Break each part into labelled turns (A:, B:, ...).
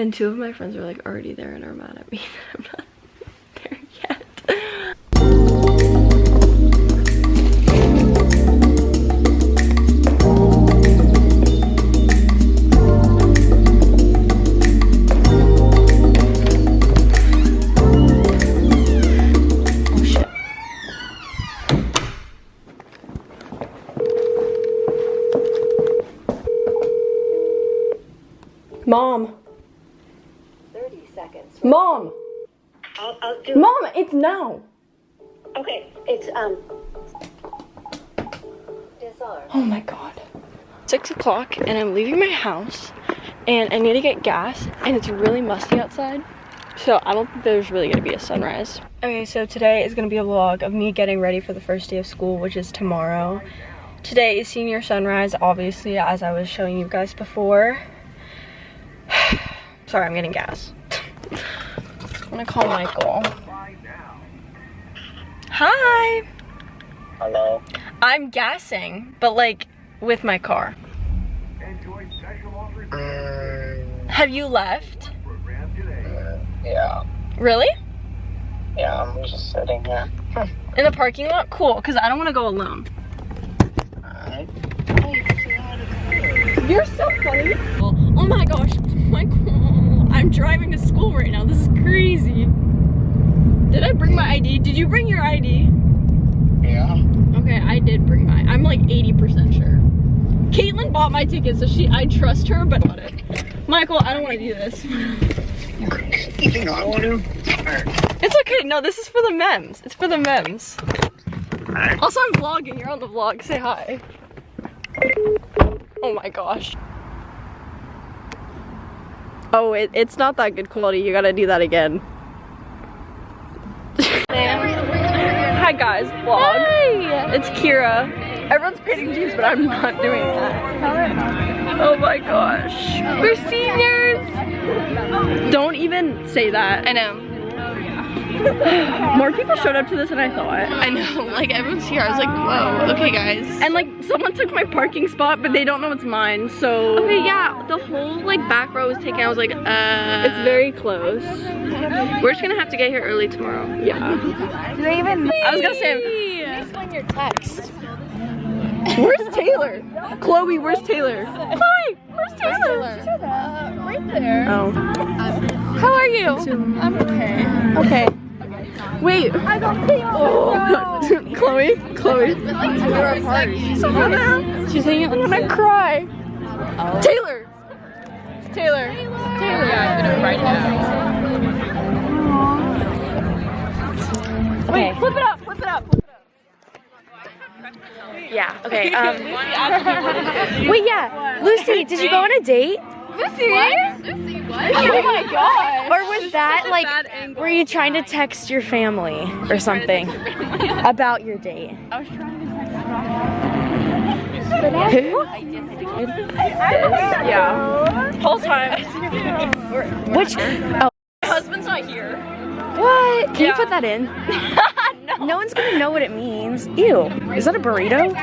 A: And 2 of my friends are like already there and are mad at me that I'm not there yet. Oh shit. Mom.
B: 30 seconds.
A: Mom.
B: I'll do.
A: Mom, it's now.
B: Okay, it's disarm.
A: Oh my god. 6 o'clock and I'm leaving my house and I need to get gas and it's really musty outside. So I don't think there's really gonna be a sunrise. Okay, so today is gonna be a vlog of me getting ready for the first day of school, which is tomorrow. Today is senior sunrise, obviously, as I was showing you guys before. Sorry, I'm getting gas. I'm gonna call Michael. Hi.
C: Hello.
A: I'm gassing, but like with my car. Have you left?
C: Yeah.
A: Really?
C: Yeah, I'm just sitting here.
A: In the parking lot? Cool, because I don't want to go alone.
C: Alright.
A: You're so funny. Oh my gosh, Michael, I'm driving to school right now. This is crazy. Did I bring my ID? Did you bring your ID?
C: Yeah.
A: Okay, I did bring mine. I'm like 80% sure. Caitlin bought my ticket, so I trust her, but bought it. Michael, I don't want to do this.
C: You think I want to?
A: It's okay. No, this is for the memes. It's for the memes.
C: Alright.
A: Also, I'm vlogging. You're on the vlog. Say hi. Oh my gosh. Oh, it's not that good quality. You gotta do that again. Hi guys, vlog. Hi. It's Kira. Everyone's painting jeans, but I'm not doing that. Oh my gosh. We're seniors. Don't even say that. I know. More people showed up to this than I thought. I know, like everyone's here. I was like, whoa, okay guys. And like someone took my parking spot, but they don't know it's mine, so. Okay, yeah, the whole like back row was taken. I was like, It's very close. We're just gonna have to get here early tomorrow. Yeah.
B: Do they even?
A: I was gonna say.
B: Explain your text.
A: Where's Taylor? Chloe, where's Taylor? Chloe, where's Taylor?
B: Right there.
A: Oh.
B: How are you? I'm okay.
A: Okay. Wait.
B: I got chaos.
A: Chloe? Chloe?
B: She's hanging out.
A: I'm gonna cry. Taylor! Taylor. Taylor.
B: Yeah, I'm gonna write it out.
A: Wait, flip it up, flip it up.
D: Yeah, okay. Wait, yeah. Lucy, did you go on a date?
B: Lucy? What? Lucy, what? Oh my god.
D: Or was that like, were you trying to text your family or something about your date?
B: I was trying to text.
D: Who?
A: Yeah. Whole time.
D: Which? Oh.
A: My husband's not here.
D: What? Can you
A: Yeah.
D: put that in? No one's gonna know what it means. Ew. Is that a burrito?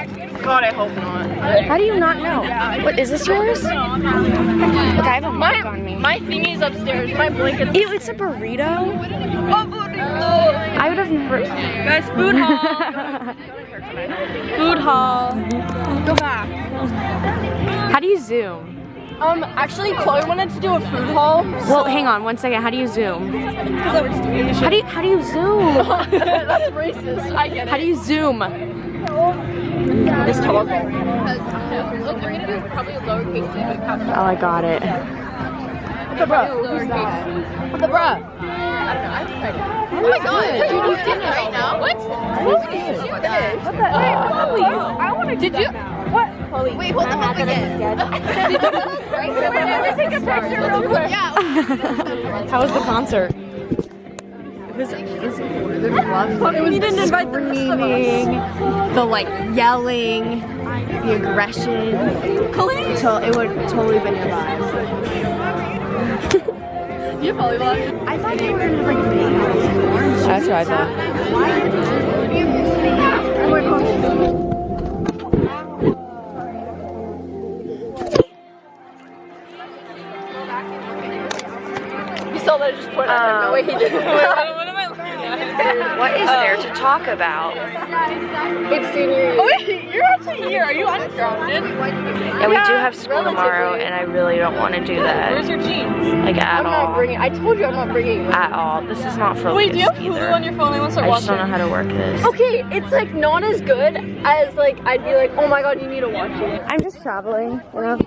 A: God, I hope not.
D: How do you not know? What, is this yours? Look, I have a mic on me.
A: My thingy's upstairs. My blanket's
D: Ew, it's a burrito? I would have never.
A: Guys, food hall. Food hall. Go back.
D: How do you zoom?
A: Actually, Chloe wanted to do a food haul.
D: Well, hang on 1 second. How do you zoom?
A: Because I was doing the shit.
D: How do you zoom?
A: That's racist. I get it.
D: How do you zoom?
A: This tall.
B: Look, I'm gonna do probably a lowercase t, but capital.
D: Oh, I got it.
A: What the bruh? What the bruh?
B: I don't know. I decided. Oh my god! You did it right now? What?
A: What the? Wait, Chloe, I want to do
B: Did you?
A: What? Chloe.
B: Wait, hold the phone again.
A: Let's take a picture real quick.
B: Yeah.
D: How was the concert?
A: It was you didn't invite the rest of us.
D: The like yelling, the aggression.
A: Colleen?
D: So it would totally been your vibe.
A: You volleyball?
D: I thought they were gonna have like bananas and orange. That's what I thought.
A: saw that I just pointed at him. No way he did. What am I looking at?
D: What is there to talk about?
A: It's senior year. Oh wait, you're actually here. Are you ungrounded?
D: Yeah, we do have school tomorrow, and I really don't want to do that.
A: Where's your jeans?
D: Like at
A: I'm not
D: all.
A: bringing. I told you I'm not bringing.
D: At all. This is not focused
A: Wait, do you have
D: either.
A: Hulu on your phone? I want to start
D: I just don't know
A: watching.
D: how to work this.
A: Okay, it's like not as good as like I'd be like, oh my god, you need to watch it.
D: I'm just traveling, you know?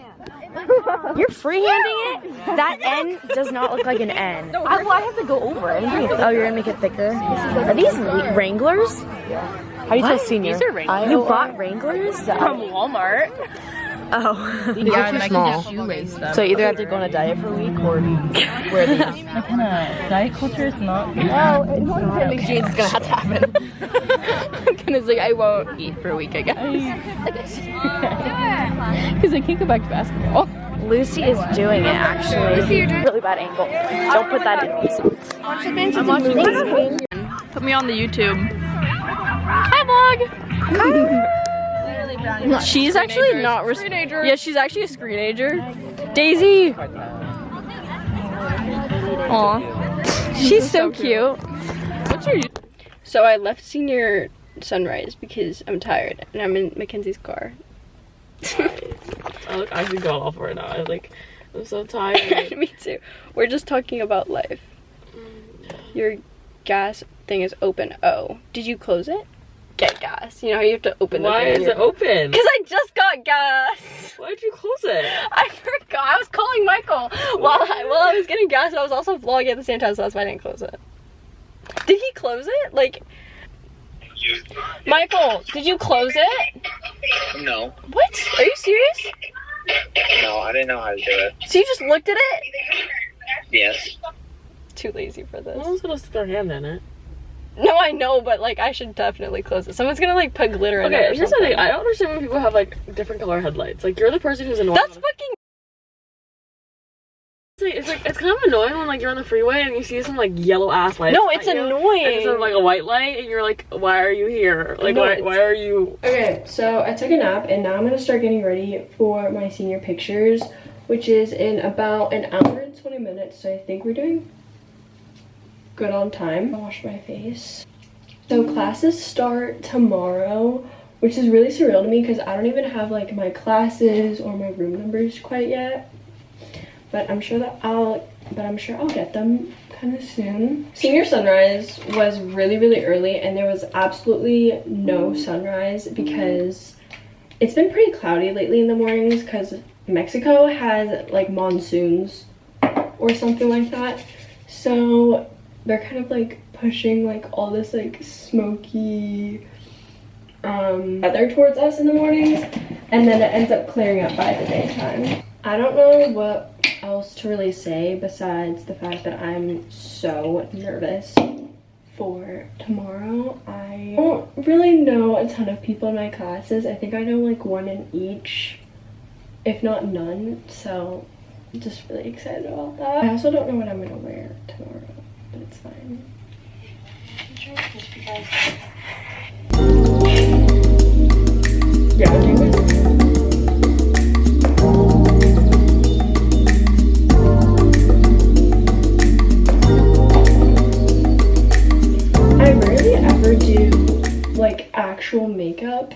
D: You're freehanding it? That N does not look like an N.
A: Well, I have to go over it.
D: Oh, you're gonna make it thicker? Are these Wranglers? How do you tell senior?
A: These are Wranglers.
D: You bought Wranglers?
A: From Walmart.
D: Oh.
A: These are too small.
D: So you either have to go on a diet for a week or wear these.
E: That kind of diet culture is not.
A: No, it's not. Big jeans is gonna have to happen. Because like I won't eat for a week, I guess. Because I can't go back to basketball.
D: Lucy is doing it actually.
A: Lucy, you're doing
D: really bad angle. Don't put that in, Lucy.
A: I'm watching. Put me on the YouTube. Hi, vlog. She's actually not. Yeah, she's actually a screenager. Daisy. Aw, she's so cute. What's your? So I left senior sunrise because I'm tired and I'm in Mackenzie's car.
E: I could go off right now. I'm so tired.
A: Me too. We're just talking about life. Your gas thing is open. Oh, did you close it? Get gas. You know how you have to open
E: Why
A: the thing.
E: is it open?
A: Because I just got gas.
E: Why'd you close it?
A: I forgot. I was calling Michael while I was getting gas, and I was also vlogging at the same time, so that's why I didn't close it. Did he close it? Like, Michael, did you close it?
C: No.
A: What? Are you serious?
C: No, I didn't know how to do it.
A: So you just looked at it?
C: Yes.
A: Too lazy for this.
E: No one's gonna stick their hand in it.
A: No, I know, but like I should definitely close it. Someone's gonna like put glitter in it.
E: Okay,
A: Or
E: here's the
A: something.
E: thing. I don't understand when people have like different color headlights. Like you're the person who's annoying.
A: That's fucking.
E: It's kind of annoying when like you're on the freeway and you see some like yellow ass light.
A: No, it's annoying.
E: And instead of like a white light, and you're like, why are you here? Like,
A: No,
E: why are you?
F: Okay, so I took a nap and now I'm gonna start getting ready for my senior pictures, which is in about an hour and 20 minutes. So I think we're doing good on time. I'll wash my face. So classes start tomorrow, which is really surreal to me because I don't even have like my classes or my room numbers quite yet. But I'm sure I'll get them kind of soon. Senior sunrise was really, really early and there was absolutely no sunrise because it's been pretty cloudy lately in the mornings because Mexico has like monsoons or something like that. So they're kind of like pushing like all this like smoky weather towards us in the mornings, and then it ends up clearing up by the daytime. I don't know what else to really say besides the fact that I'm so nervous for tomorrow. I don't really know a ton of people in my classes. I think I know like one in each, if not none, so I'm just really excited about that. I also don't know what I'm gonna wear tomorrow, but it's fine. Yeah, do it. I rarely ever do like actual makeup.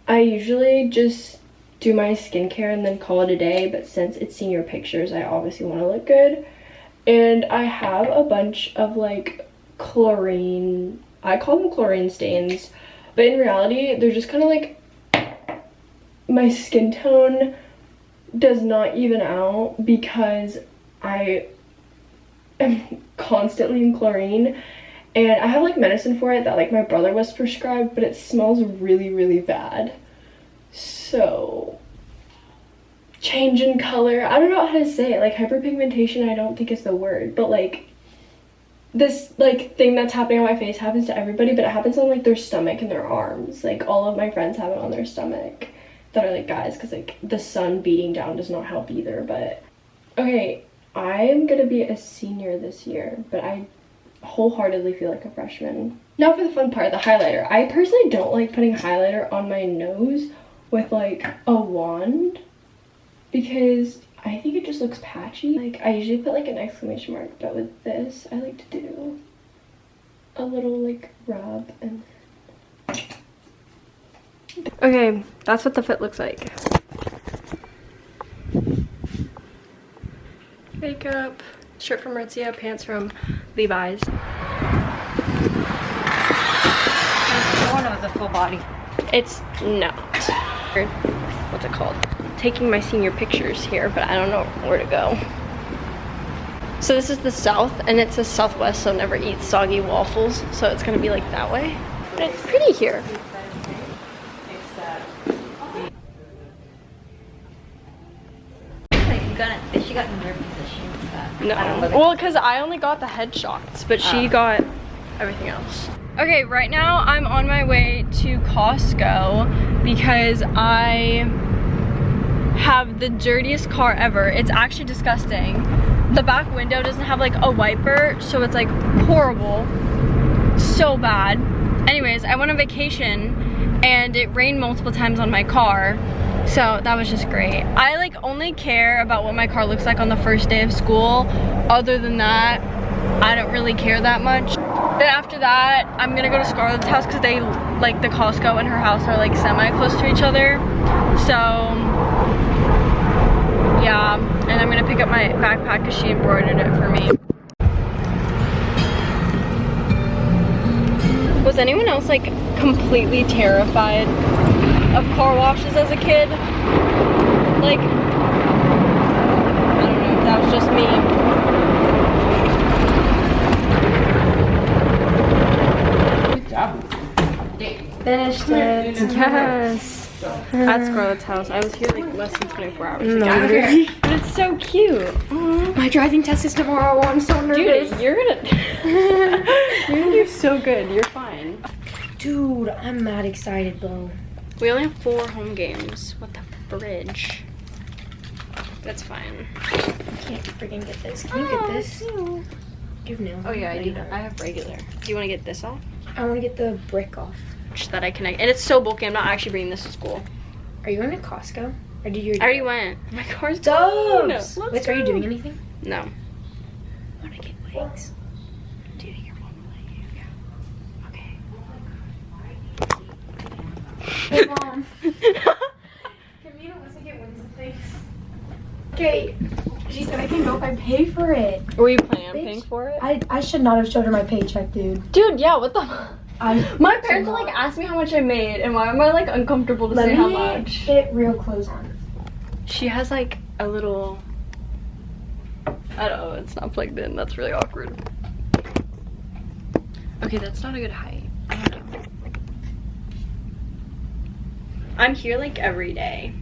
F: I usually just do my skincare and then call it a day, but since it's senior pictures, I obviously want to look good. And I have a bunch of like chlorine, I call them chlorine stains, but in reality they're just kind of like, my skin tone does not even out because I am constantly in chlorine, and I have like medicine for it that like my brother was prescribed, but it smells really, really bad. So change in color, I don't know how to say it, like hyperpigmentation I don't think is the word, but like this like thing that's happening on my face happens to everybody, but it happens on like their stomach and their arms. Like all of my friends have it on their stomach that are like guys, because like the sun beating down does not help either. But okay, I'm gonna be a senior this year, but I wholeheartedly feel like a freshman. Now for the fun part, the highlighter. I personally don't like putting highlighter on my nose with like a wand because I think it just looks patchy. Like, I usually put like an exclamation mark, but with this, I like to do a little like rub and... Okay, that's what the fit looks like. Makeup, shirt from Aritzia, pants from Levi's.
B: One of the full body.
F: It's not. What's it called? Taking my senior pictures here, but I don't know where to go. So this is the south, and it says southwest, so never eat soggy waffles. So it's gonna be like that way. But it's pretty here.
B: She got nervous that she was that.
F: No. Well, because I only got the headshots, but she got everything else. Okay, right now I'm on my way to Costco because I have the dirtiest car ever. It's actually disgusting. The back window doesn't have like a wiper, so it's like horrible. So bad. Anyways, I went on vacation and it rained multiple times on my car. So that was just great. I like only care about what my car looks like on the first day of school. Other than that, I don't really care that much. Then after that, I'm gonna go to Scarlett's house because they, like the Costco and her house are like semi-close to each other. So, yeah. And I'm gonna pick up my backpack because she embroidered it for me. Was anyone else like completely terrified of car washes as a kid? Like, I don't know if that was just me.
E: Good job.
F: Finished it. Yes. At Scarlett's house. I was here like less than 24 hours ago. But it's so cute. My driving test is tomorrow. I'm so nervous.
E: Dude, you're gonna do so good. You're fine.
D: Dude, I'm mad excited, bro.
F: We only have 4 home games. What the fridge? That's fine.
D: I can't freaking get this. Can you get this? You have nails.
F: Oh yeah, I do. I have regular. Do you want to get this off?
D: I want to get the brick off.
F: That I connect. And it's so bulky. I'm not actually bringing this to school.
D: Are you going to Costco? Or did you?
F: I already went. My car's
D: Dubs!
F: done.
D: Wait, are you doing anything?
F: No.
D: I want to get wings.
F: Do you think your mom will let you? Yeah. Okay.
D: Hey, Mom. Camila wants to get wings and things. Okay. She said I can go if I pay for it.
F: Were you planning on
D: Bitch.
F: paying for it?
D: I should not have showed her my paycheck, dude.
F: Dude, yeah, what the? My parents
D: should
F: like
D: not.
F: asked me how much I made, and why am I like uncomfortable to say how much?
D: Get real clothes on.
F: She has like a little. I don't know. It's not plugged in. That's really awkward. Okay, that's not a good height. I don't know. I'm here like every day,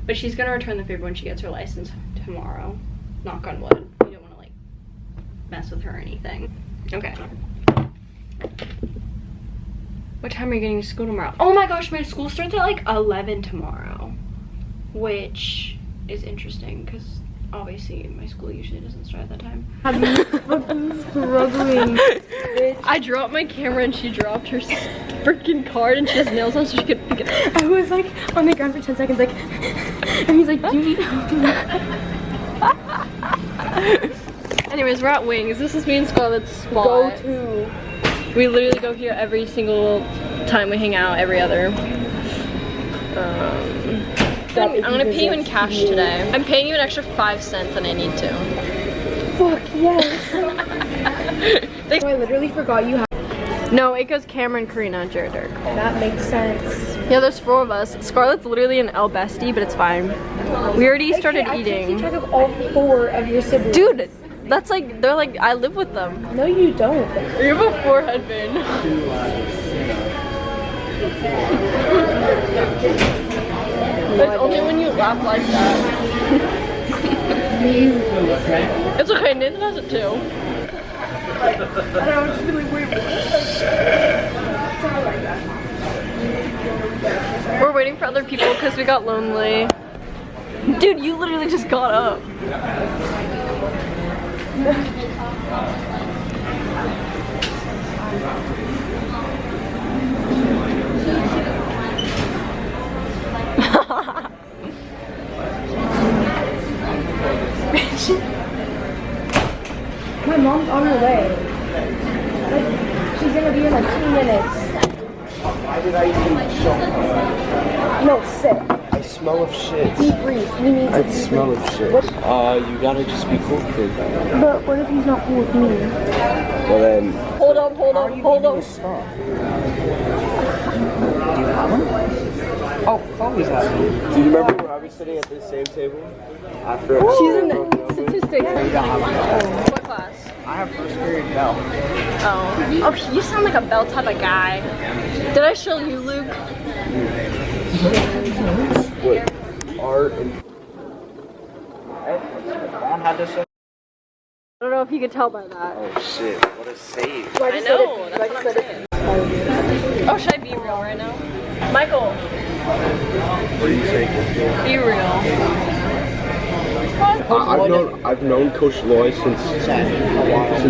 F: but she's gonna return the favor when she gets her license tomorrow. Knock on wood. You don't want to like mess with her or anything. Okay. What time are you getting to school tomorrow? Oh my gosh, my school starts at like 11 tomorrow, which is interesting because obviously my school usually doesn't start at that time.
D: I'm struggling.
F: I dropped my camera and she dropped her freaking card and she has nails on so she could pick it up.
D: I was like on the ground for 10 seconds, like, and he's like, do you need help?
F: Anyways, we're at Wings. This is me and Scarlett's spot.
D: Go to.
F: We literally go here every single time we hang out, every other. I'm gonna pay you in cash today. I'm paying you an extra 5 cents and I need to.
D: Fuck yes. I literally forgot you have.
F: No, it goes Cameron, Karina, Jared, Dirk.
D: That makes sense.
F: Yeah, there's 4 of us. Scarlett's literally an L bestie, but it's fine. We already started
D: I can't keep
F: eating.
D: track of all 4 of your siblings.
F: Dude, that's like, they're like, I live with them.
D: No, you don't.
F: You have a forehead vein. It's only when you laugh like that. It's okay, Nathan has it too. We're waiting for other people because we got lonely. Dude, you literally just got up.
D: My mom's on her way. Like, she's gonna be in like 2 minutes.
G: Why did I eat so much?
D: No, sit.
G: I smell of shit.
D: Deep breathe. We need to
G: I
D: deep
G: smell
D: breathe.
G: of shit.
D: What?
G: You gotta just be cool with it.
D: But what if he's not cool with me?
G: Well then,
A: Hold up, hold up, hold up.
H: Stop. Do you have one? Oh, Chloe's has one.
G: do you remember when I was sitting at this same table? After
A: She's in statistics. What class?
H: I have first period now.
A: Oh. Oh, you sound like a Bell type of guy. Did I show you, Luke?
G: what? Art and
H: Vaughn had this.
A: I don't know if you could tell by that.
G: oh shit, what a save.
A: I know, that's what I'm saying. Oh, should I be real right now? Michael,
G: What are you saying?
A: be real.
G: I've known Coach Loy since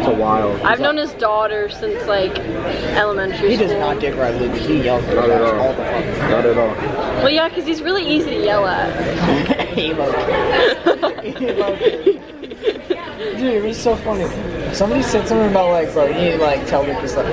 G: a while.
A: I've known his daughter since like elementary
H: He
A: school.
H: does not get right, Luke. He yells at
G: Not at
H: us
G: all.
H: all the fucking
G: Not at all.
A: Well, yeah, because he's really easy to yell at.
H: He loves it. He loves it. Dude, it was so funny. Somebody said something about like, bro, you need to like tell Lucas like.